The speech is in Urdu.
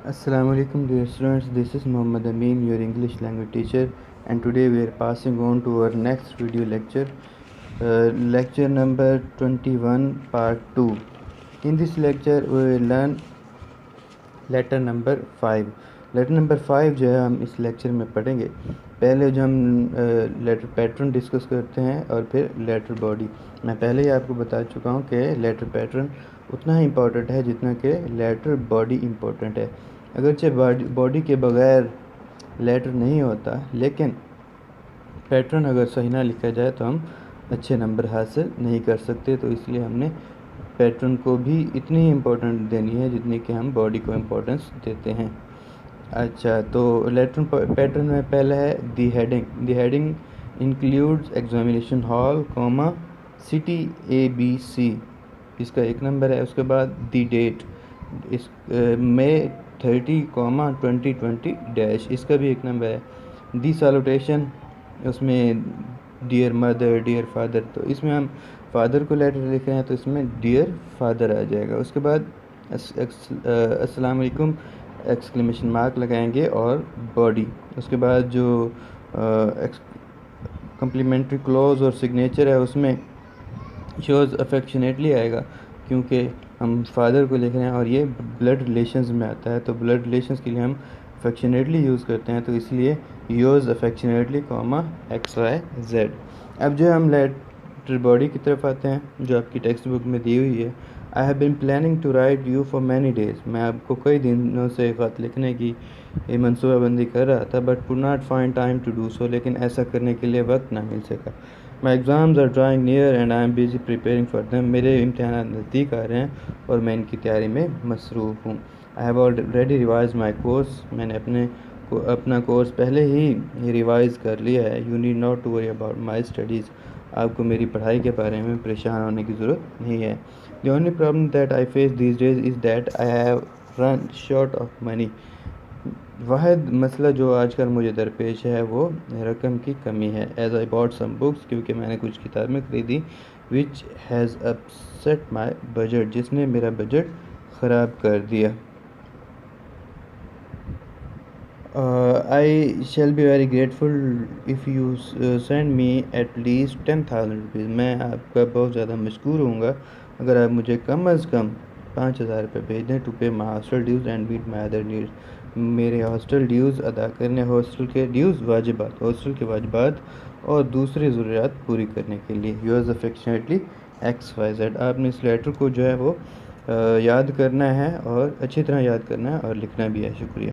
Assalamu alaikum dear students, this is Muhammad Amin, your English language teacher, and today we are passing on to our next video lecture, lecture number 21 part 2. In this lecture we will learn letter number 5. Letter number 5 جو ہے ہم اس لیکچر میں پڑھیں گے. پہلے جو ہم لیٹر پیٹرن ڈسکس کرتے ہیں اور پھر لیٹر باڈی. میں پہلے ہی آپ کو بتا چکا ہوں کہ لیٹر پیٹرن اتنا ہی امپورٹنٹ ہے جتنا کہ لیٹر باڈی امپورٹنٹ ہے. اگرچہ باڈی کے بغیر لیٹر نہیں ہوتا، لیکن پیٹرن اگر صحیح نہ لکھا جائے تو ہم اچھے نمبر حاصل نہیں کر سکتے. تو اس لیے ہم نے پیٹرن کو بھی اتنی امپورٹنٹ دینی ہے جتنی کہ ہم باڈی کو امپورٹنس دیتے ہیں. اچھا، تو لیٹر پیٹرن میں پہلا ہے the heading. The heading includes examination hall comma city ABC، اس کا 1 نمبر ہے. اس کے بعد the debt, us May 30 2020 dash, اس کا بھی 1 نمبر ہے. دی سالوٹیشن، اس میں ڈیئر مدر، ڈیئر فادر، تو اس میں ہم فادر کو لیٹر لکھ رہے ہیں تو اس میں ڈیئر فادر آ جائے گا. اس کے بعد السلام علیکم ایکسکلیمیشن مارک لگائیں گے اور باڈی. اس کے بعد جو کمپلیمنٹری کلوز اور سگنیچر ہے اس میں شوز افیکشنیٹلی آئے گا، کیونکہ ہم فادر کو لکھ رہے ہیں اور یہ بلڈ ریلیشنز میں آتا ہے. تو بلڈ ریلیشنز کے لیے ہم افیکشنیٹلی یوز کرتے ہیں، تو اس لیے یوز افیکشنیٹلی XYZ. اب جو ہم لیٹر باڈی کی طرف آتے ہیں جو آپ کی ٹیکسٹ بک میں دی ہوئی ہے. I have been planning to write you for many days. میں آپ کو کئی دنوں سے خط لکھنے کی منصوبہ بندی کر رہا تھا، but could not find time to do so. لیکن ایسا کرنے کے لیے وقت نہ مل سکا. My exams are drawing near and I am busy preparing for them. میرے امتحانات نزدیک آ رہے ہیں اور میں ان کی تیاری میں مصروف ہوں. I have already revised my course. میں نے اپنا کورس پہلے ہی ریوائز کر لیا ہے. You need not to worry about my studies. آپ کو میری پڑھائی کے بارے میں پریشان ہونے کی ضرورت نہیں ہے. The only problem that I face these days is that I have run short of money. واحد مسئلہ جو آج کل مجھے درپیش ہے وہ رقم کی کمی ہے. As I bought some books، کیونکہ میں نے کچھ کتابیں خریدی. Which has upset my budget، جس نے میرا بجٹ خراب کر دیا. I shall be very grateful if you send me at least 10,000 rupees. میں آپ کا بہت زیادہ مشکور ہوں گا اگر آپ مجھے کم از کم 5,000 روپے بھیج دیں. To pay my hostel dues and meet my other needs, میرے ہاسٹل ڈیوز ادا کرنے، ہاسٹل کے ڈیوز واجبات، ہاسٹل کے واجبات اور دوسری ضروریات پوری کرنے کے لیے. Yours affectionately XYZ. آپ نے اس لیٹر کو جو ہے وہ یاد کرنا ہے اور اچھی طرح یاد کرنا ہے اور لکھنا بھی ہے. شکریہ.